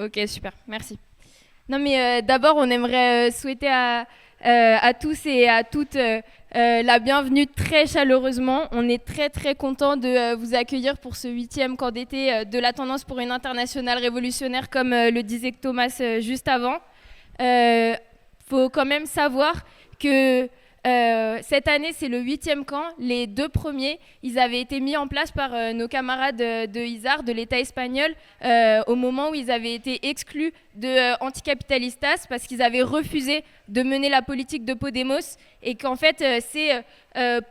Ok, super, merci. Non, mais d'abord, on aimerait souhaiter à tous et à toutes la bienvenue très chaleureusement. On est très très content de vous accueillir pour ce 8e camp d'été de la tendance pour une internationale révolutionnaire, comme le disait Thomas juste avant. Faut quand même savoir que cette année, c'est le 8e camp. Les 2 premiers, ils avaient été mis en place par nos camarades de ISAR, de l'État espagnol, au moment où ils avaient été exclus de Anticapitalistas parce qu'ils avaient refusé de mener la politique de Podemos et qu'en fait, c'est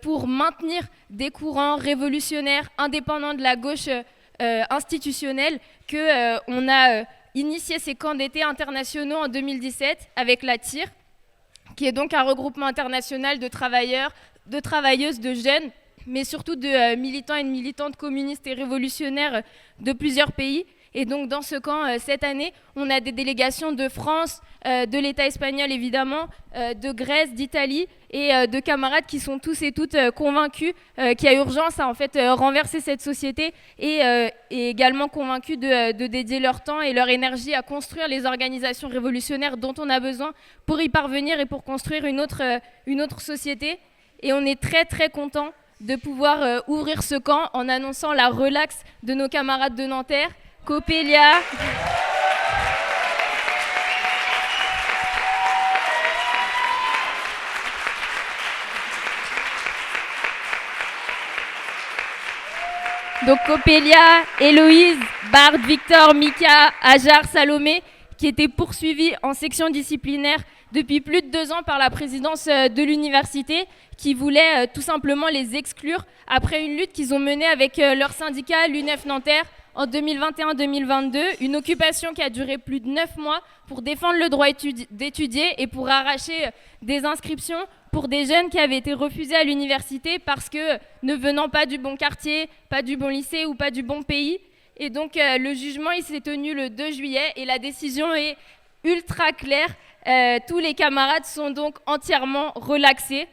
pour maintenir des courants révolutionnaires indépendants de la gauche institutionnelle qu'on a initié ces camps d'été internationaux en 2017 avec la TIR, qui est donc un regroupement international de travailleurs, de travailleuses, de jeunes, mais surtout de militants et de militantes communistes et révolutionnaires de plusieurs pays. Et donc dans ce camp, cette année, on a des délégations de France, de l'État espagnol évidemment, de Grèce, d'Italie et de camarades qui sont tous et toutes convaincus qu'il y a urgence à en fait renverser cette société et également convaincus de dédier leur temps et leur énergie à construire les organisations révolutionnaires dont on a besoin pour y parvenir et pour construire une autre société. Et on est très très content de pouvoir ouvrir ce camp en annonçant la relaxe de nos camarades de Nanterre, Coppelia, donc Coppelia, Héloïse, Bard, Victor, Mika, Ajar, Salomé, qui étaient poursuivis en section disciplinaire depuis plus de 2 ans par la présidence de l'université, qui voulait tout simplement les exclure après une lutte qu'ils ont menée avec leur syndicat, l'UNEF Nanterre, en 2021-2022, une occupation qui a duré plus de 9 mois pour défendre le droit d'étudier et pour arracher des inscriptions pour des jeunes qui avaient été refusés à l'université parce que ne venant pas du bon quartier, pas du bon lycée ou pas du bon pays. Et donc le jugement il s'est tenu le 2 juillet et la décision est ultra claire. Tous les camarades sont donc entièrement relaxés.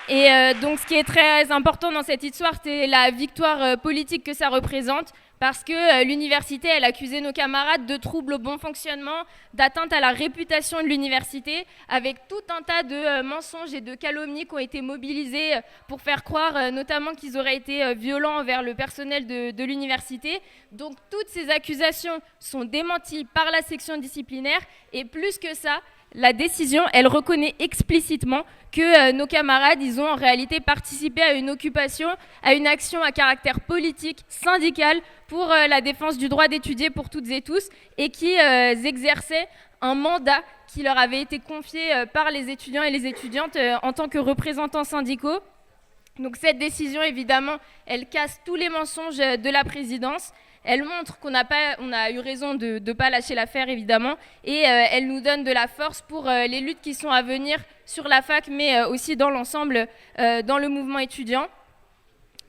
Et donc ce qui est très important dans cette histoire, c'est la victoire politique que ça représente, parce que l'université, elle accusait nos camarades de troubles au bon fonctionnement, d'atteinte à la réputation de l'université, avec tout un tas de mensonges et de calomnies qui ont été mobilisés pour faire croire notamment qu'ils auraient été violents envers le personnel de l'université. Donc toutes ces accusations sont démenties par la section disciplinaire, et plus que ça, la décision, elle reconnaît explicitement que nos camarades, ils ont en réalité participé à une occupation, à une action à caractère politique, syndical, pour la défense du droit d'étudier pour toutes et tous, et qui exerçaient un mandat qui leur avait été confié par les étudiants et les étudiantes en tant que représentants syndicaux. Donc cette décision, évidemment, elle casse tous les mensonges de la présidence. Elle montre qu'on a eu raison de ne pas lâcher l'affaire, évidemment, et elle nous donne de la force pour les luttes qui sont à venir sur la fac, mais aussi dans l'ensemble, dans le mouvement étudiant.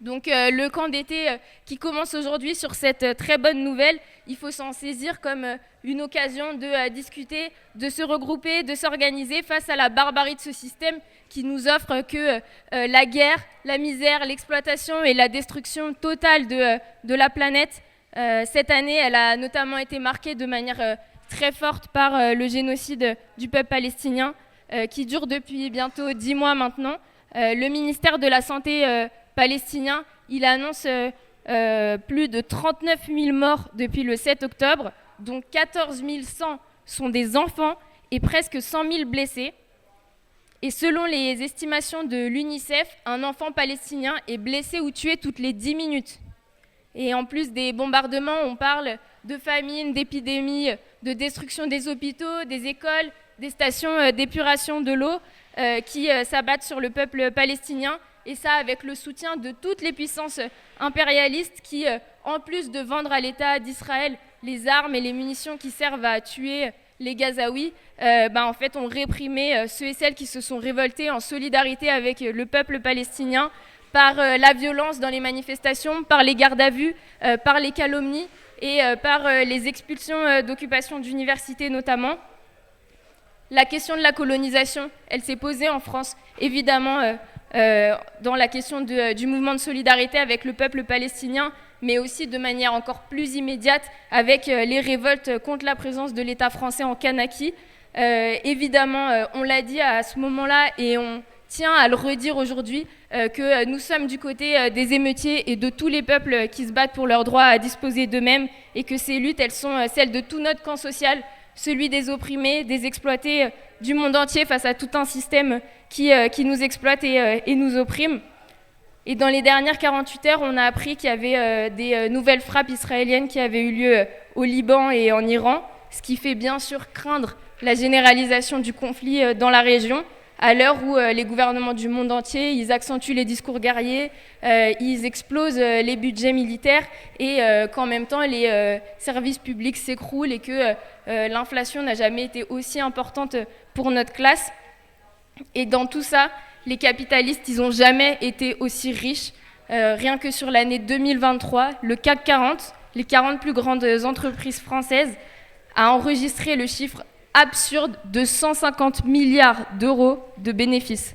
Donc le camp d'été qui commence aujourd'hui sur cette très bonne nouvelle, il faut s'en saisir comme une occasion de discuter, de se regrouper, de s'organiser face à la barbarie de ce système qui nous offre que la guerre, la misère, l'exploitation et la destruction totale de la planète. Cette année, elle a notamment été marquée de manière très forte par le génocide du peuple palestinien qui dure depuis bientôt 10 mois maintenant. Le ministère de la Santé palestinien, il annonce plus de 39 000 morts depuis le 7 octobre, dont 14 100 sont des enfants et presque 100 000 blessés. Et selon les estimations de l'UNICEF, un enfant palestinien est blessé ou tué toutes les 10 minutes. Et en plus des bombardements, on parle de famine, d'épidémies, de destruction des hôpitaux, des écoles, des stations d'épuration de l'eau qui s'abattent sur le peuple palestinien. Et ça avec le soutien de toutes les puissances impérialistes qui, en plus de vendre à l'État d'Israël les armes et les munitions qui servent à tuer les Gazaouis, en fait, ont réprimé ceux et celles qui se sont révoltés en solidarité avec le peuple palestinien, par la violence dans les manifestations, par les gardes à vue, par les calomnies et par les expulsions d'occupation d'universités notamment. La question de la colonisation, elle s'est posée en France, évidemment, dans la question du mouvement de solidarité avec le peuple palestinien, mais aussi de manière encore plus immédiate avec les révoltes contre la présence de l'État français en Kanaki. Évidemment, on l'a dit à ce moment-là et on tient à le redire aujourd'hui, que nous sommes du côté des émeutiers et de tous les peuples qui se battent pour leur droit à disposer d'eux-mêmes et que ces luttes, elles sont celles de tout notre camp social, celui des opprimés, des exploités du monde entier face à tout un système qui nous exploite et nous opprime. Et dans les dernières 48 heures, on a appris qu'il y avait des nouvelles frappes israéliennes qui avaient eu lieu au Liban et en Iran, ce qui fait bien sûr craindre la généralisation du conflit dans la région, à l'heure où les gouvernements du monde entier, ils accentuent les discours guerriers, ils explosent les budgets militaires et qu'en même temps les services publics s'écroulent et que l'inflation n'a jamais été aussi importante pour notre classe. Et dans tout ça, les capitalistes, ils n'ont jamais été aussi riches. Rien que sur l'année 2023, le CAC 40, les 40 plus grandes entreprises françaises, a enregistré le chiffre absurde de 150 milliards d'euros de bénéfices.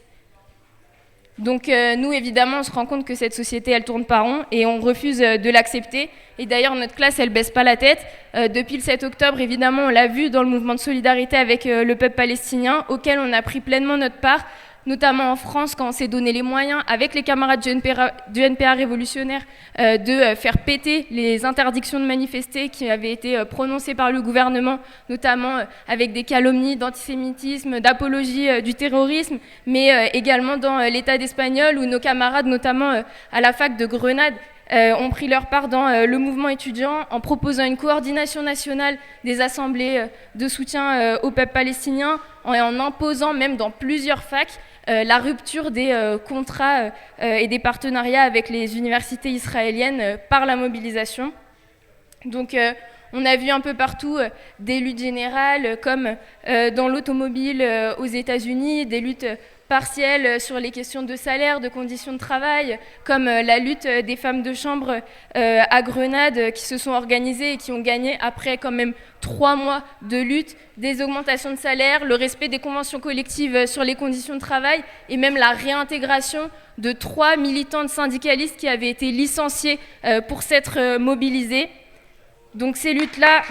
Donc nous, évidemment, on se rend compte que cette société, elle tourne pas rond et on refuse de l'accepter. Et d'ailleurs, notre classe, elle baisse pas la tête. Depuis le 7 octobre, évidemment, on l'a vu dans le mouvement de solidarité avec le peuple palestinien, auquel on a pris pleinement notre part, notamment en France, quand on s'est donné les moyens, avec les camarades du NPA révolutionnaire, de faire péter les interdictions de manifester qui avaient été prononcées par le gouvernement, notamment avec des calomnies d'antisémitisme, d'apologie du terrorisme, mais également dans l'État d'Espagnol, où nos camarades, notamment à la fac de Grenade, ont pris leur part dans le mouvement étudiant en proposant une coordination nationale des assemblées de soutien au peuple palestinien, en imposant même dans plusieurs facs la rupture des contrats et des partenariats avec les universités israéliennes par la mobilisation. Donc on a vu un peu partout des luttes générales, comme dans l'automobile aux États-Unis, des luttes partielles sur les questions de salaire, de conditions de travail, comme la lutte des femmes de chambre à Grenade qui se sont organisées et qui ont gagné après quand même 3 mois de lutte, des augmentations de salaire, le respect des conventions collectives sur les conditions de travail et même la réintégration de 3 militantes syndicalistes qui avaient été licenciées pour s'être mobilisées. Donc ces luttes-là...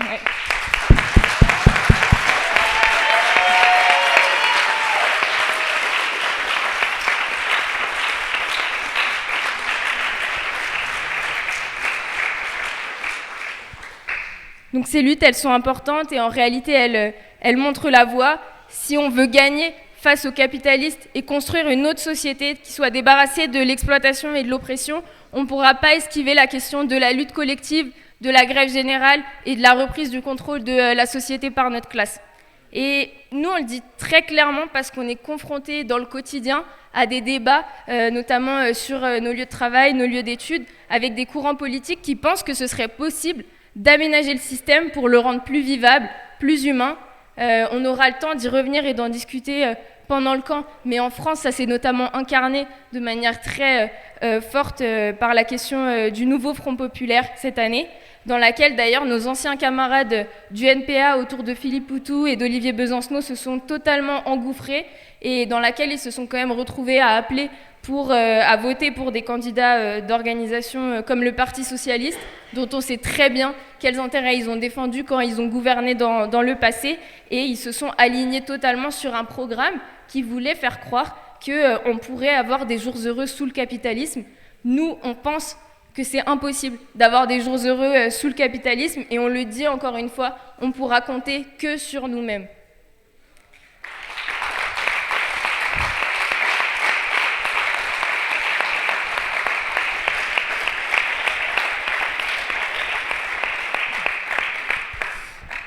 Donc ces luttes, elles sont importantes et en réalité, elles montrent la voie. Si on veut gagner face aux capitalistes et construire une autre société qui soit débarrassée de l'exploitation et de l'oppression, on ne pourra pas esquiver la question de la lutte collective, de la grève générale et de la reprise du contrôle de la société par notre classe. Et nous, on le dit très clairement parce qu'on est confrontés dans le quotidien à des débats, notamment sur nos lieux de travail, nos lieux d'études, avec des courants politiques qui pensent que ce serait possible d'aménager le système pour le rendre plus vivable, plus humain. On aura le temps d'y revenir et d'en discuter pendant le camp, mais en France, ça s'est notamment incarné de manière très forte par la question du nouveau Front populaire cette année, dans laquelle d'ailleurs nos anciens camarades du NPA autour de Philippe Poutou et d'Olivier Besancenot se sont totalement engouffrés et dans laquelle ils se sont quand même retrouvés à appeler à voter pour des candidats d'organisations comme le Parti Socialiste, dont on sait très bien quels intérêts ils ont défendus quand ils ont gouverné dans le passé, et ils se sont alignés totalement sur un programme qui voulait faire croire qu'on pourrait avoir des jours heureux sous le capitalisme. Nous, on pense que c'est impossible d'avoir des jours heureux sous le capitalisme, et on le dit encore une fois, on pourra compter que sur nous-mêmes.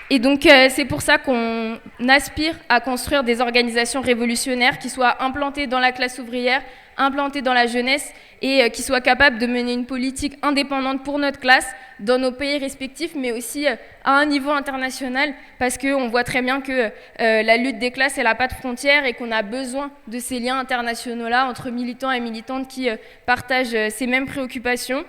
Et donc c'est pour ça qu'on aspire à construire des organisations révolutionnaires qui soient implantées dans la classe ouvrière, implantées dans la jeunesse et qui soient capables de mener une politique indépendante pour notre classe dans nos pays respectifs, mais aussi à un niveau international, parce qu'on voit très bien que la lutte des classes, elle n'a pas de frontières et qu'on a besoin de ces liens internationaux-là entre militants et militantes qui partagent ces mêmes préoccupations.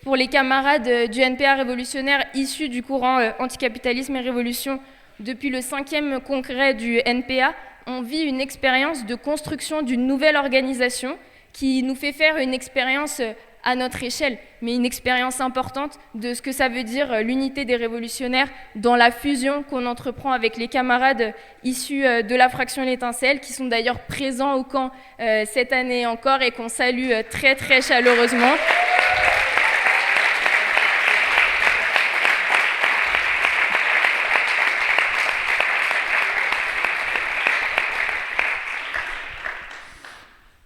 Pour les camarades du NPA révolutionnaire issus du courant anticapitalisme et révolution, depuis le 5e congrès du NPA, on vit une expérience de construction d'une nouvelle organisation qui nous fait faire une expérience à notre échelle, mais une expérience importante de ce que ça veut dire l'unité des révolutionnaires dans la fusion qu'on entreprend avec les camarades issus de la fraction L'Étincelle, qui sont d'ailleurs présents au camp cette année encore et qu'on salue très très chaleureusement.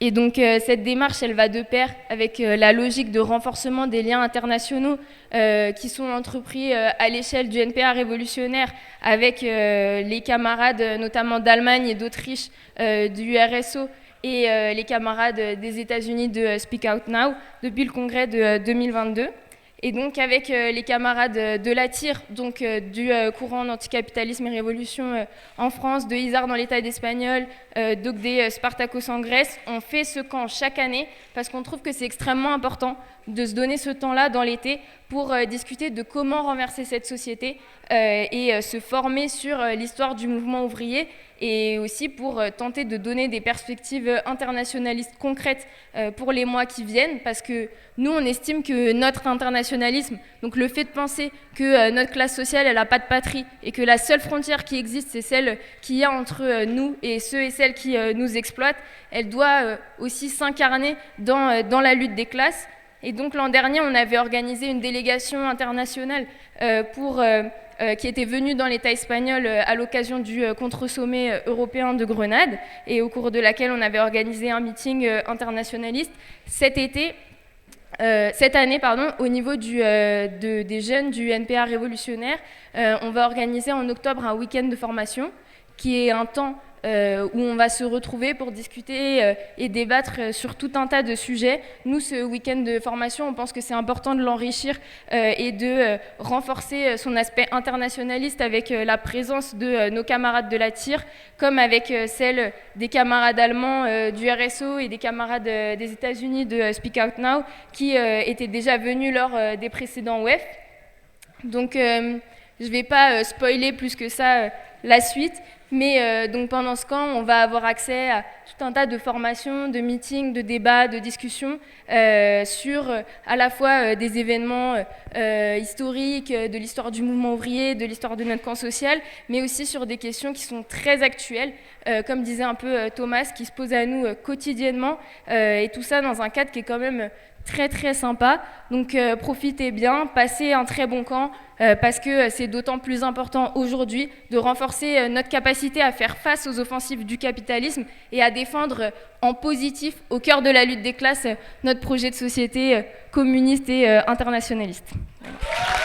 Et donc cette démarche, elle va de pair avec la logique de renforcement des liens internationaux qui sont entrepris à l'échelle du NPA révolutionnaire avec les camarades notamment d'Allemagne et d'Autriche du RSO et les camarades des États-Unis de Speak Out Now depuis le congrès de 2022. Et donc avec les camarades de la TIR, donc du courant d'anticapitalisme et révolution en France, de ISAR dans l'État d'Espagnol, d'Ogde Spartacos en Grèce, on fait ce camp chaque année parce qu'on trouve que c'est extrêmement important de se donner ce temps-là dans l'été pour discuter de comment renverser cette société et se former sur l'histoire du mouvement ouvrier et aussi pour tenter de donner des perspectives internationalistes concrètes pour les mois qui viennent, parce que nous, on estime que notre internationalisme, donc le fait de penser que notre classe sociale, elle n'a pas de patrie et que la seule frontière qui existe, c'est celle qu'il y a entre nous et ceux et celles qui nous exploitent, elle doit aussi s'incarner dans la lutte des classes. Et donc l'an dernier, on avait organisé une délégation internationale qui était venue dans l'État espagnol à l'occasion du contre-sommet européen de Grenade et au cours de laquelle on avait organisé un meeting internationaliste cette année, au niveau des jeunes du NPA révolutionnaire. On va organiser en octobre un week-end de formation qui est un temps où on va se retrouver pour discuter et débattre sur tout un tas de sujets. Nous, ce week-end de formation, on pense que c'est important de l'enrichir et de renforcer son aspect internationaliste avec la présence de nos camarades de la TIR, comme avec celle des camarades allemands du RSO et des camarades des États-Unis de Speak Out Now, qui étaient déjà venus lors des précédents WEF. Donc, je ne vais pas spoiler plus que ça la suite, mais donc pendant ce camp, on va avoir accès à tout un tas de formations, de meetings, de débats, de discussions sur à la fois des événements historiques, de l'histoire du mouvement ouvrier, de l'histoire de notre camp social, mais aussi sur des questions qui sont très actuelles, comme disait un peu Thomas, qui se posent à nous quotidiennement, et tout ça dans un cadre qui est quand même très très sympa. Donc profitez bien, passez un très bon camp, parce que c'est d'autant plus important aujourd'hui de renforcer notre capacité à faire face aux offensives du capitalisme et à défendre en positif, au cœur de la lutte des classes, notre projet de société communiste et internationaliste. Voilà.